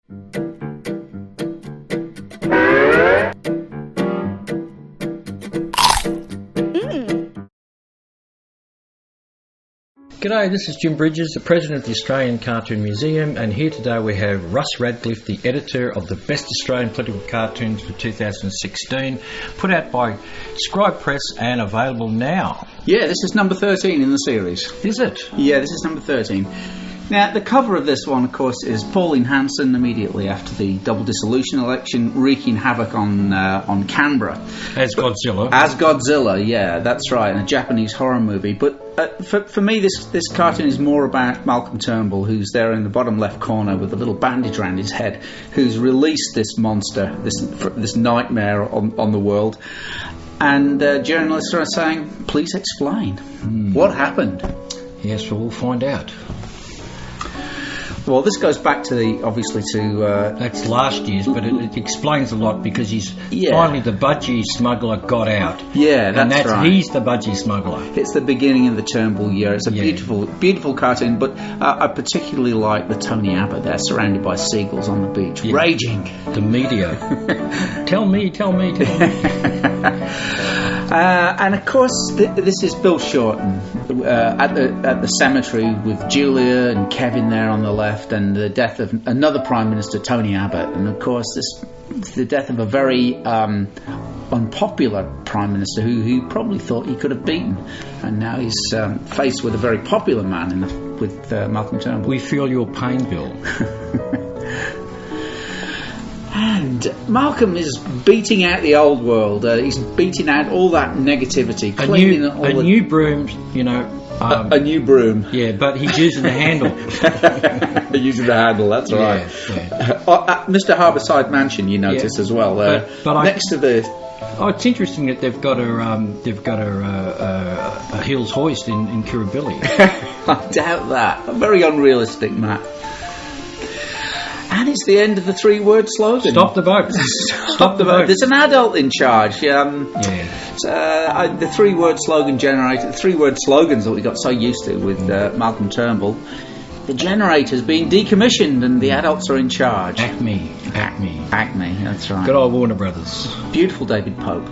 G'day, this is Jim Bridges, the President of the Australian Cartoon Museum, and here today we have Russ Radcliffe, the editor of the Best Australian Political Cartoons for 2016, put out by Scribe Press and available now. Yeah, this is number 13 in the series. Is it? Yeah, this is number 13. Now, the cover of this one, of course, is Pauline Hanson immediately after the double dissolution election, wreaking havoc on Canberra. As Godzilla. As Godzilla, yeah, that's right, in a Japanese horror movie. But for me, this cartoon is more about Malcolm Turnbull, who's there in the bottom left corner with a little bandage around his head, who's released this monster, this nightmare on the world. And journalists are saying, please explain. What happened? Yes, well, we'll find out. Well, this goes back to obviously to... That's last year's, but it explains a lot because finally the budgie smuggler got out. Yeah, that's right. He's the budgie smuggler. It's the beginning of the Turnbull year. It's a beautiful cartoon, but I particularly like the Tony Abbott there, surrounded by seagulls on the beach, raging. The media. Tell me. And of course, this is Bill Shorten at the cemetery with Julia and Kevin there on the left, and the death of another Prime Minister, Tony Abbott, and of course the death of a very unpopular Prime Minister who probably thought he could have beaten, and now he's faced with a very popular man with Malcolm Turnbull. We feel your pain, Bill. And Malcolm is beating out the old world. He's beating out all that negativity. A new broom, a new broom. Yeah, but he's using the handle. Using the handle, that's right. Yeah. Mr. Harbourside Mansion, you notice as well. But next to the... Oh, it's interesting that they've got a Hills hoist in Kirribilli. I doubt that. A very unrealistic map. And it's the end of the three-word slogan. Stop the boats. Stop the boats. There's an adult in charge. The three-word slogan generator, the three-word slogans that we got so used to with Malcolm Turnbull. The generator's been decommissioned and the adults are in charge. Acme, that's right. Good old Warner Brothers. Beautiful David Pope.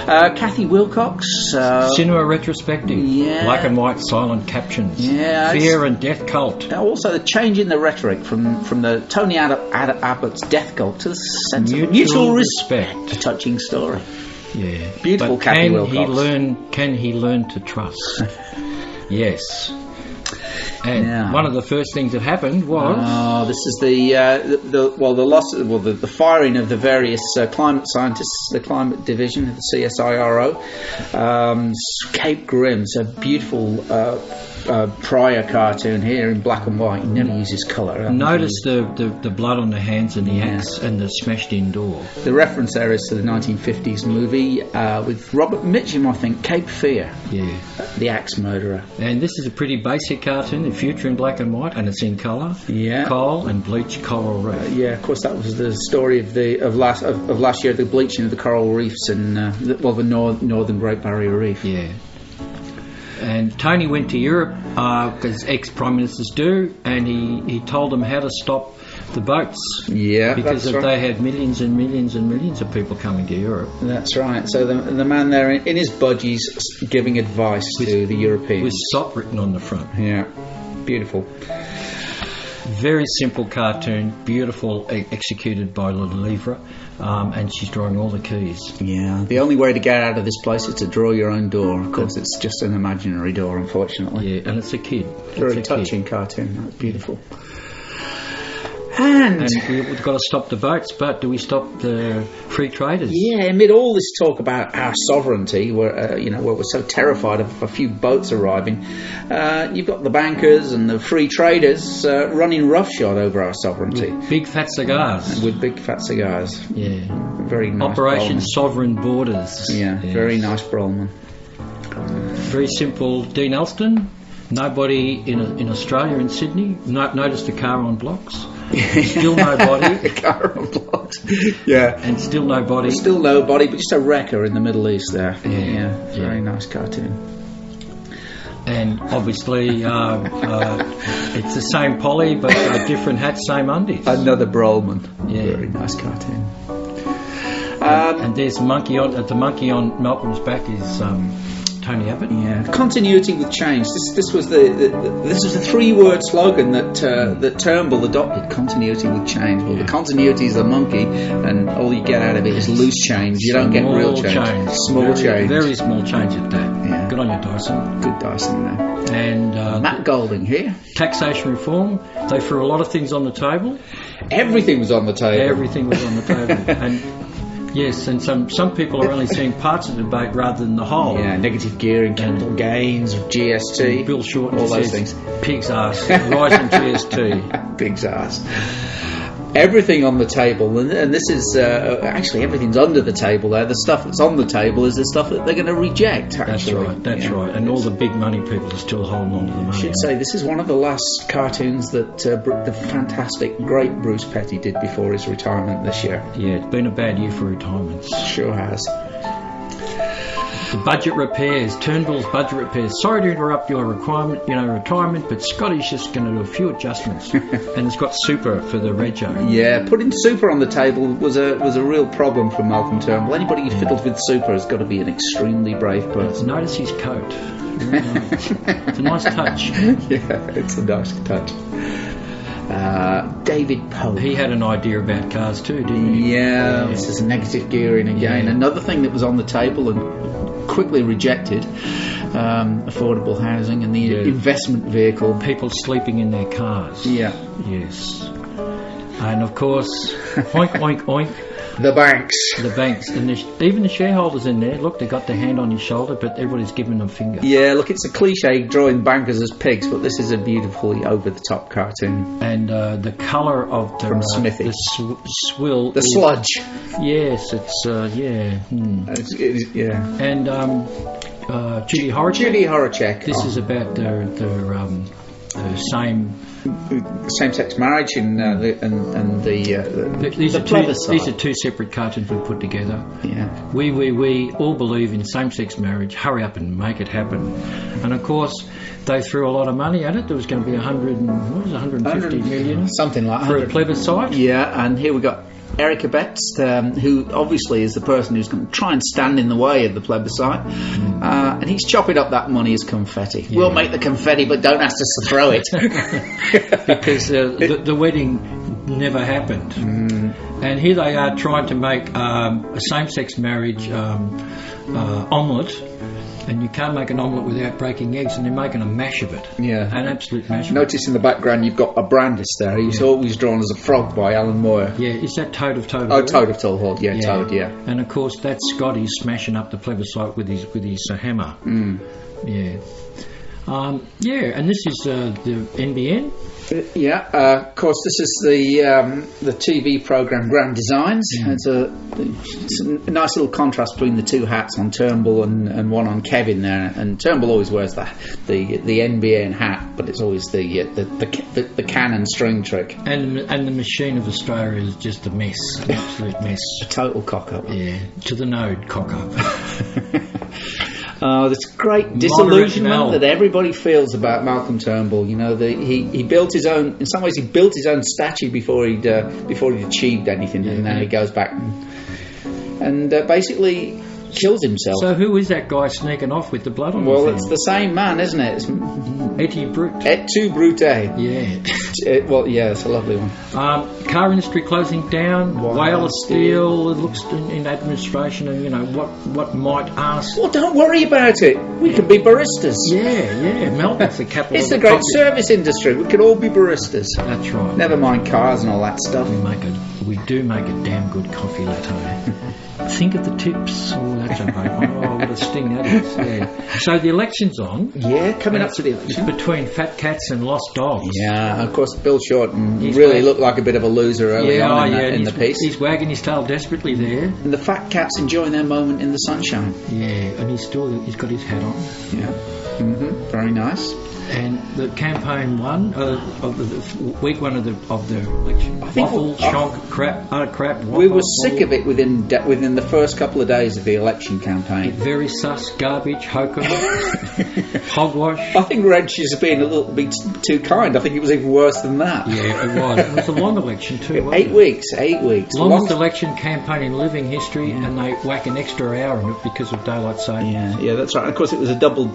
Kathy Wilcox. Cinema retrospective. Yeah. Black and white silent captions. Yeah. Fear and death cult. Also the change in the rhetoric from the Tony Abbott's death cult to the sense of mutual respect. A touching story. Yeah. Beautiful Kathy Wilcox. Can he learn to trust? Yes. And one of the first things that happened was... this is the firing of the various climate scientists, the climate division of the CSIRO. Cape Grim's a beautiful prior cartoon here in black and white. He never uses colour. Notice the blood on the hands and the axe and the smashed in door. The reference there is to the 1950s movie with Robert Mitchum, I think, Cape Fear. Yeah. The axe murderer. And this is a pretty basic cartoon, the future in black and white, and it's in colour. Yeah. Coal and bleached coral reef. Of course, that was the story of last year, the bleaching of the coral reefs in the northern Great Barrier Reef. Yeah. And Tony went to Europe, because ex-prime ministers do, and he told them how to stop the boats. Yeah, because that's right. They had millions and millions and millions of people coming to Europe. That's right. So the man there in his budgies giving advice to the Europeans. With SOP written on the front. Yeah, beautiful. Very simple cartoon, beautiful, executed by Livre, and she's drawing all the keys. Yeah, the only way to get out of this place is to draw your own door. Of course, it's just an imaginary door, unfortunately. Yeah, and it's a kid. Very touching cartoon. That's beautiful. And we've got to stop the boats, but do we stop the free traders? Yeah, amid all this talk about our sovereignty, where we're so terrified of a few boats arriving, you've got the bankers and the free traders running roughshod over our sovereignty. With big fat cigars. Yeah. Very nice. Operation Sovereign Borders. Yeah, yes. Very nice Brolman. Very simple. Dean Elston. Nobody in Australia, in Sydney. Noticed the car on blocks. Still nobody. Car on blocks. Yeah. And still nobody. Still nobody, but just a wrecker in the Middle East there. Yeah. Very nice cartoon. And obviously, it's the same Polly, but different hats, same undies. Another Brolman. Yeah. Very nice cartoon. And there's monkey on on Malcolm's back is Tony Abbott. Yeah, continuity with change. This was the 3-word slogan that Turnbull adopted. Continuity with change. Well, the continuity is the monkey, and all you get out of it is loose change. You don't get real change. Small change. Very small change at that. Yeah. Good on you, Dyson. Good Dyson there. And Matt Golding here. Taxation reform. They threw a lot of things on the table. Everything was on the table. Everything was on the table. And yes, and some people are only seeing parts of the debate rather than the whole. Yeah, negative gearing, capital gains, GST, Bill Shorten, all those things. Pig's ass, rising GST. Pig's ass. Everything on the table, and this is actually everything's under the table there. The stuff that's on the table is the stuff that they're going to reject. Actually. That's right. And all the big money people are still holding on to the money. I should say this is one of the last cartoons that the fantastic, great Bruce Petty did before his retirement this year. Yeah, it's been a bad year for retirements. Sure has. The budget repairs, Turnbull's budget repairs. Sorry to interrupt your retirement, but Scotty's just going to do a few adjustments, and it's got super for the rego. Yeah, putting super on the table was a real problem for Malcolm Turnbull. Anybody who fiddles with super has got to be an extremely brave person. Notice his coat. It's a nice touch. Yeah, it's a nice touch. David Pope. He had an idea about cars too, didn't he? Yeah, this is negative gearing again. Yeah. Another thing that was on the table and quickly rejected, affordable housing and the investment vehicle. People sleeping in their cars. Yeah. Yes. And of course, oink, oink, oink. The banks. And even the shareholders in there, look, they got their hand on his shoulder, but everybody's giving them finger. Yeah, look, it's a cliche drawing bankers as pigs, but this is a beautifully over-the-top cartoon. And the colour of the... From Smithy. The swill... The sludge. Yes, it's, yeah. Yeah. And Judy Horacek. Judy Horacek. This is about the same-sex marriage and these plebiscite. are two separate cartoons we put together. Yeah. We all believe in same-sex marriage. Hurry up and make it happen. And of course, they threw a lot of money at it. There was going to be 150 million, something like that, for a plebiscite. Yeah, and here we got Erica Betts, who obviously is the person who's going to try and stand in the way of the plebiscite, and he's chopping up that money as confetti. Yeah. We'll make the confetti, but don't ask us to throw it. Because the wedding never happened. And here they are trying to make a same-sex marriage omelette. And you can't make an omelette without breaking eggs, and they're making a mash of it. Yeah. An absolute mash of it. Notice in the background you've got a Brandis there. He's always drawn as a frog by Alan Moore. Yeah, is that Toad of Toad? Oh, Toad of Toad Hall, yeah, Toad, yeah. And of course that's Scotty smashing up the plebiscite with his hammer. Yeah. And this is the NBN. Of course, this is the TV programme Grand Designs. It's a nice little contrast between the two hats on Turnbull and one on Kevin there. And Turnbull always wears the NBN hat, but it's always the cannon string trick. And the machine of Australia is just a mess, an absolute mess. A total cock up. Yeah, to the node cock up. This great disillusionment that everybody feels about Malcolm Turnbull. You know, he built his own. In some ways, he built his own statue before he'd achieved anything, and now he goes back and basically kills himself. So who is that guy sneaking off with the blood on his hand? Well, it's the same man, isn't it? It's Et Brut. Et tu Brute. Yeah. It's a lovely one. Car industry closing down. Whale of Steel. It looks in administration, and what might ask. Well, don't worry about it. We can be baristas. Yeah. Melbourne's the capital. It's the great service industry. We can all be baristas. That's right. Never mind cars and all that stuff. We do make a damn good coffee latte. Think of the tips. Oh, that's okay. Oh, what a sting that is. Yeah. So the election's on. Yeah, coming up to the election. It's between fat cats and lost dogs. Yeah, of course, Bill Shorten really looked like a bit of a loser early on in the piece. He's wagging his tail desperately there. And the fat cat's enjoying their moment in the sunshine. Yeah, and he's got his hat on. Yeah. Very nice. And the campaign one of the week one of the election, I think waffle, shonk, crap, waffle. We were sick of it within the first couple of days of the election campaign. Very sus, garbage, hokum, hogwash. I think Reg is being a little bit too kind. I think it was even worse than that. Yeah, it was. It was a long election too, wasn't 8 it? weeks, 8 weeks. Longest election campaign in living history, and they whack an extra hour on it because of daylight saving. Yeah, that's right. Of course, it was a double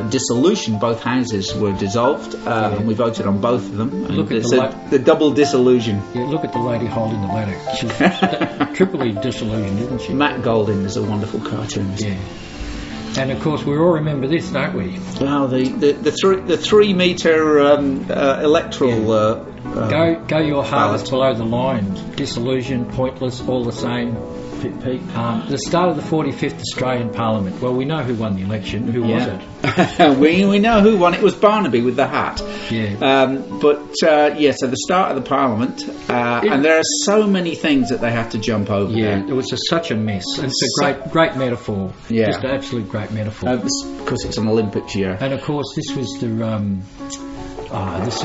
dissolution. Both houses were dissolved, and we voted on both of them. Look at the double dissolution. Yeah, look at the lady holding the ladder. She's triply disillusioned, isn't she? Matt Golding is a wonderful cartoonist. Yeah. And of course, we all remember this, don't we? Well, the 3 metre electoral. Go your hardest below the line. Disillusioned, pointless, all the same. The start of the 45th Australian Parliament. Well, we know who won the election. Who was it? we know who won. It was Barnaby with the hat. Yeah. So the start of the Parliament, and there are so many things that they have to jump over. Yeah, it was such a mess. It's a great metaphor. Yeah. Just an absolute great metaphor. Because it's an Olympics year. And of course, this was the. It's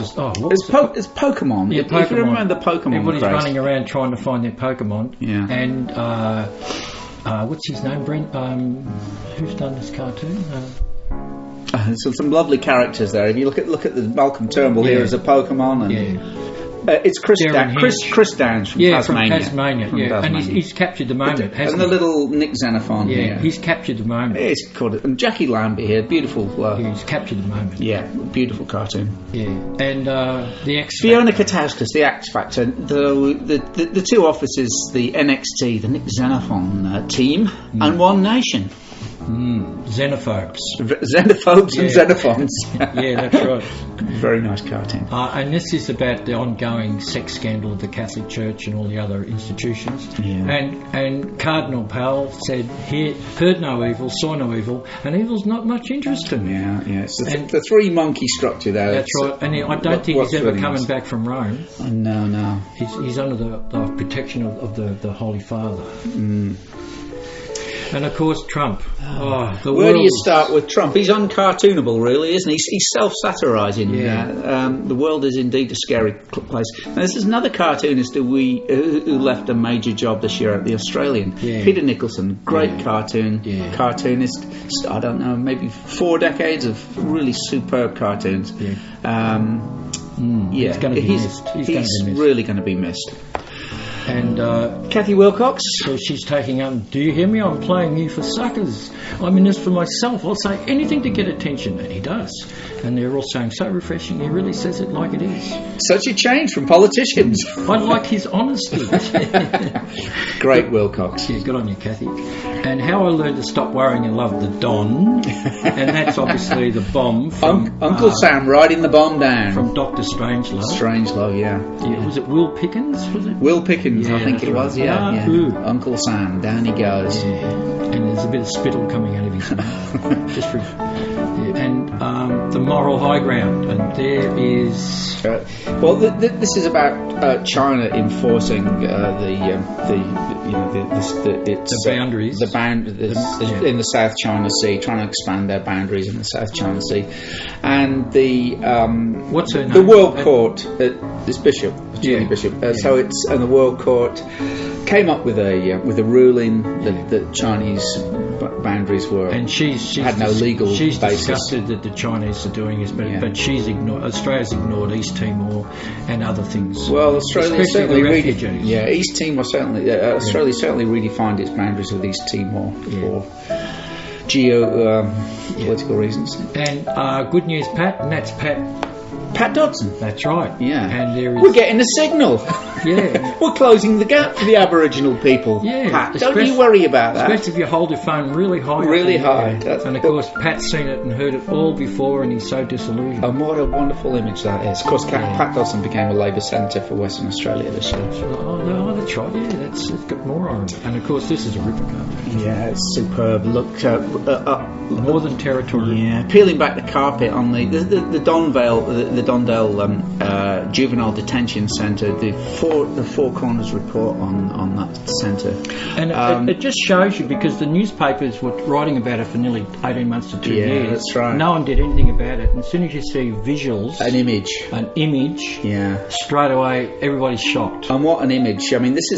Pokemon. Yeah, If you Pokemon. remember the Pokemon Everybody's craze. running around trying to find their Pokemon. Yeah. And what's his name, Brent? Who's done this cartoon? So some lovely characters there. If you look at the Malcolm Turnbull here as a Pokemon, and it's Chris Downs from Tasmania. From Tasmania. And he's captured the moment, hasn't he? And the little Nick Xenophon here. Yeah, he's captured the moment. It's called it. And Jackie Lambie here, beautiful. He's captured the moment. Yeah, beautiful cartoon. Yeah, and the X Fiona Katauskas, the X Factor. The two offices, the NXT, the Nick Xenophon team, and One Nation. Xenophobes. Xenophobes and Xenophons. Yeah, that's right. Very nice cartoon. And this is about the ongoing sex scandal of the Catholic Church and all the other institutions. Yeah. And Cardinal Powell said, he heard no evil, saw no evil, and evil's not much interest to him. Yeah. It's the 3 monkey structure there. That's right. And I don't think he's ever really coming back from Rome. No. He's under the protection of the Holy Father. And of course, Trump. Where do you start with Trump? He's uncartoonable, really, isn't he? He's self-satirising. Yeah. The world is indeed a scary place. Now, this is another cartoonist who left a major job this year at the Australian. Yeah. Peter Nicholson, great cartoonist. I don't know, maybe 4 decades of really superb cartoons. Yeah. He's going to be missed. He's really going to be missed. And Kathy Wilcox. So she's taking up, do you hear me? I'm playing you for suckers. I'm in this for myself. I'll say anything to get attention. And he does. And they're all saying, so refreshing. He really says it like it is. Such a change from politicians. I like his honesty. Great Wilcox. Yeah, good on you, Kathy. And how I learned to stop worrying and love the Don. And that's obviously the bomb from... Uncle Sam riding the bomb down. From Dr. Strangelove. Strangelove, yeah. Was it Will Pickens? Was it? Will Pickens, Yeah, I think it was, yeah. Uncle Sam, down he goes. Yeah. And there's a bit of spittle coming out of his mouth. Just for... And the moral high ground, and there is. This is about China enforcing the boundaries, in the South China Sea, trying to expand their boundaries in the South China Sea, and the what's her name? The World Court, this Bishop, Julie Bishop. So it's and the World Court came up with a ruling that the Chinese boundaries were, and she's had no legal she's basis. disgusted that the Chinese are doing this, but she's ignored. Australia's ignored East Timor and other things. Well, Australia especially the refugees. East Timor certainly. Australia certainly redefined its boundaries with East Timor for political reasons. And good news, Pat, and that's Pat Dodson. That's right. Yeah. And there is... We're getting a signal. Yeah. We're closing the gap for the Aboriginal people. Yeah. Pat, don't you worry about that. Especially if you hold your phone really high. Really high. And of course, Pat's seen it and heard it all before, and he's so disillusioned. And what a wonderful image that is. Of course, Pat Dodson became a Labor Senator for Western Australia this year. Oh, that's right. Yeah, it's got more on it. And of course, this is a ripper carpet. Yeah, it's superb. Look, Northern Territory. Yeah, peeling back the carpet on the Don Vale, the Dondale Juvenile Detention Centre, the Four Corners report on that centre. And it just shows you, because the newspapers were writing about it for nearly 18 months to 2 years. That's right. No one did anything about it. And as soon as you see visuals, an image, straight away everybody's shocked. And what an image! I mean, this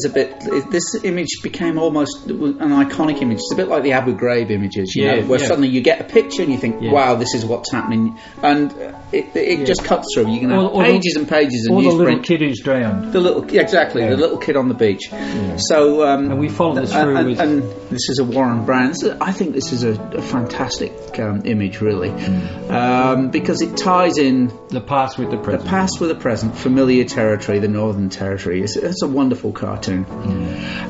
image became almost an iconic image. It's a bit like the Abu Ghraib images, you know, where suddenly you get a picture and you think, wow, this is what's happening, and it just cuts through. You can have pages and pages of newsprint. Or the little kid who's drowned. The little kid on the beach. Yeah. So, and we followed this through and this is a Warren Brown. I think this is a fantastic image, really, because it ties in the past with the present. The past with the present, familiar territory, the Northern Territory. It's a wonderful cartoon.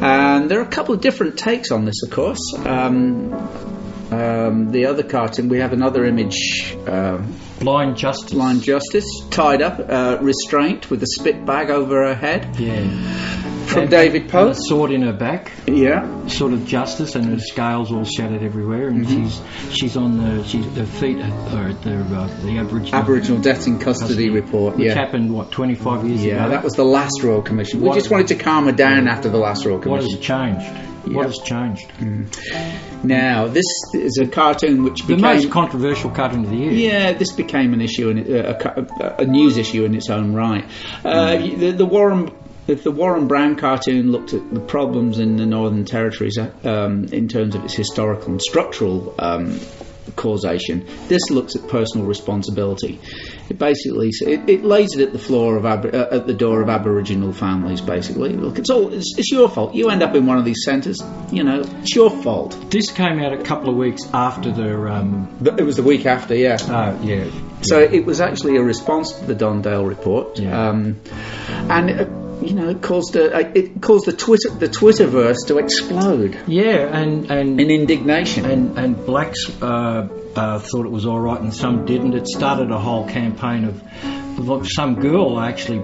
And there are a couple of different takes on this, of course. The other cartoon, we have another image. Blind Justice. Blind Justice, tied up, restraint with a spit bag over her head. Yeah. From David Pope. And a sword in her back. Yeah. Sort of justice, and her scales all shattered everywhere, and she's on the feet at the Aboriginal Deaths in Custody report. Which happened 25 years ago. Yeah, that was the last Royal Commission. We just wanted to calm her down after the last Royal Commission. What has changed? What has changed? Now, this is a cartoon which became... the most controversial cartoon of the year. Yeah, this became an issue, a news issue in its own right. If the Warren Brown cartoon looked at the problems in the Northern Territories in terms of its historical and structural causation, this looks at personal responsibility. It basically it lays it at the floor of at the door of Aboriginal families. Basically, look, it's your fault. You end up in one of these centres. You know, it's your fault. This came out a couple of weeks after It was the week after, yeah. Yeah. So it was actually a response to the Dondale report. Yeah. It caused the Twitterverse to explode. Yeah, and in indignation. And blacks thought it was all right, and some didn't. It started a whole campaign of some girl actually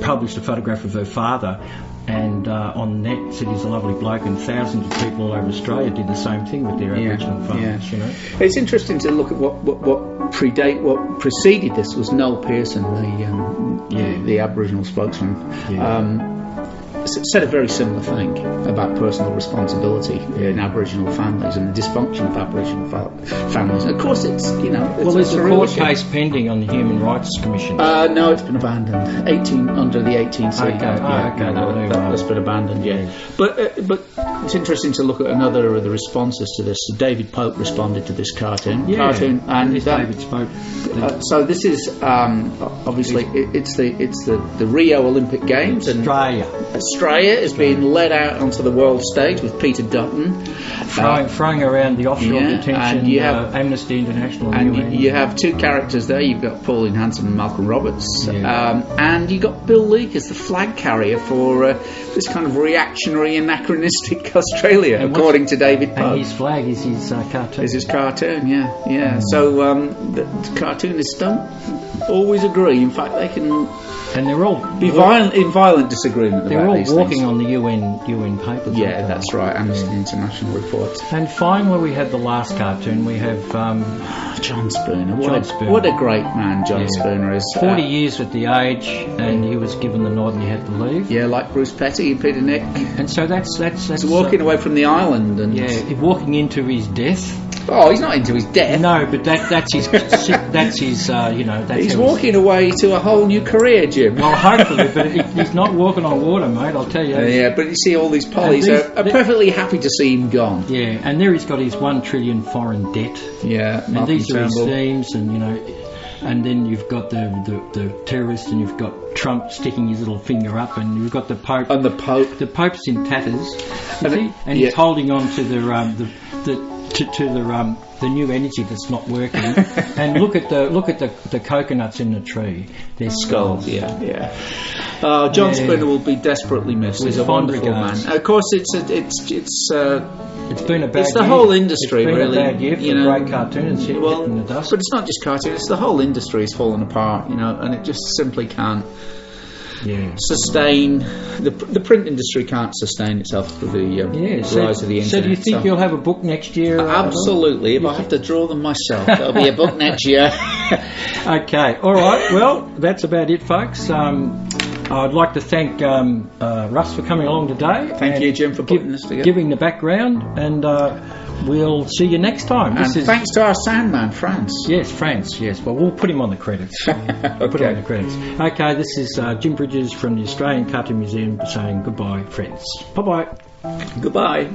published a photograph of her father, and on the net said he's a lovely bloke, and thousands of people all over Australia did the same thing with their Aboriginal fathers. You know, it's interesting to look at what preceded this was Noel Pearson, the Aboriginal spokesman. Said a very similar thing about personal responsibility in Aboriginal families and the dysfunction of Aboriginal families. And of course, there's a court case pending on the Human Rights Commission. No, it's been abandoned. Under the 18C. Okay. That's been abandoned. Yeah. But it's interesting to look at another of the responses to this. David Pope responded to this cartoon. And David Pope. So this is obviously it's the Rio Olympic Games, and Australia is being led out onto the world stage with Peter Dutton throwing around the offshore detention, and you have Amnesty International, and you have two characters there. You've got Pauline Hanson and Malcolm Roberts, and you got Bill Leake as the flag carrier for this kind of reactionary, anachronistic Australia, according to David Pope. And his flag is his cartoon. Is his cartoon, yeah. So the cartoonists don't always agree. In fact, they can. And they're all be in violent disagreement. They're about all these walking things. on the UN papers. Yeah, that's right. Amnesty International reports. And finally, we have the last cartoon. We have John Spooner. What a great man John Spooner is. 40 years at the age, and he was given the nod and he had to leave. Yeah, like Bruce Petty and Peter Nick. And so that's walking away from the island and walking into his death. Oh, he's not into his death. No, but that's his. That's his. He's walking away to a whole new career, Jim. Well, hopefully, but he's not walking on water, mate. I'll tell you. Yeah, but you see, all these pollies are perfectly happy to see him gone. Yeah, and there he's got his $1 trillion foreign debt. Yeah, and these are his themes, and and then you've got the terrorists, and you've got Trump sticking his little finger up, and you've got the Pope. And the Pope. The Pope's in tatters, and he's holding on to the new energy that's not working. And look at the coconuts in the tree. They're skulls. Yeah. John Spooner will be desperately missed. He's a wonderful man. Of course, it's been a bad year. It's the whole industry, really. It's been a bad year for great cartoons hitting the dust. But it's not just cartoons. It's the whole industry is falling apart, and it just simply can't. sustain the print industry can't sustain itself with the rise of the internet. So do you think you'll have a book next year? Absolutely. If I have to draw them myself, there'll be a book next year. Okay. All right. Well, that's about it, folks. I'd like to thank Russ for coming along today. Thank you, Jim, for putting this together. Giving the background, and we'll see you next time. And thanks to our sound man, Franz. Yes, Franz, yes. Well, we'll put him on the credits. Okay. Put him on the credits. Okay, this is Jim Bridges from the Australian Cartoon Museum saying goodbye, friends. Bye-bye. Goodbye.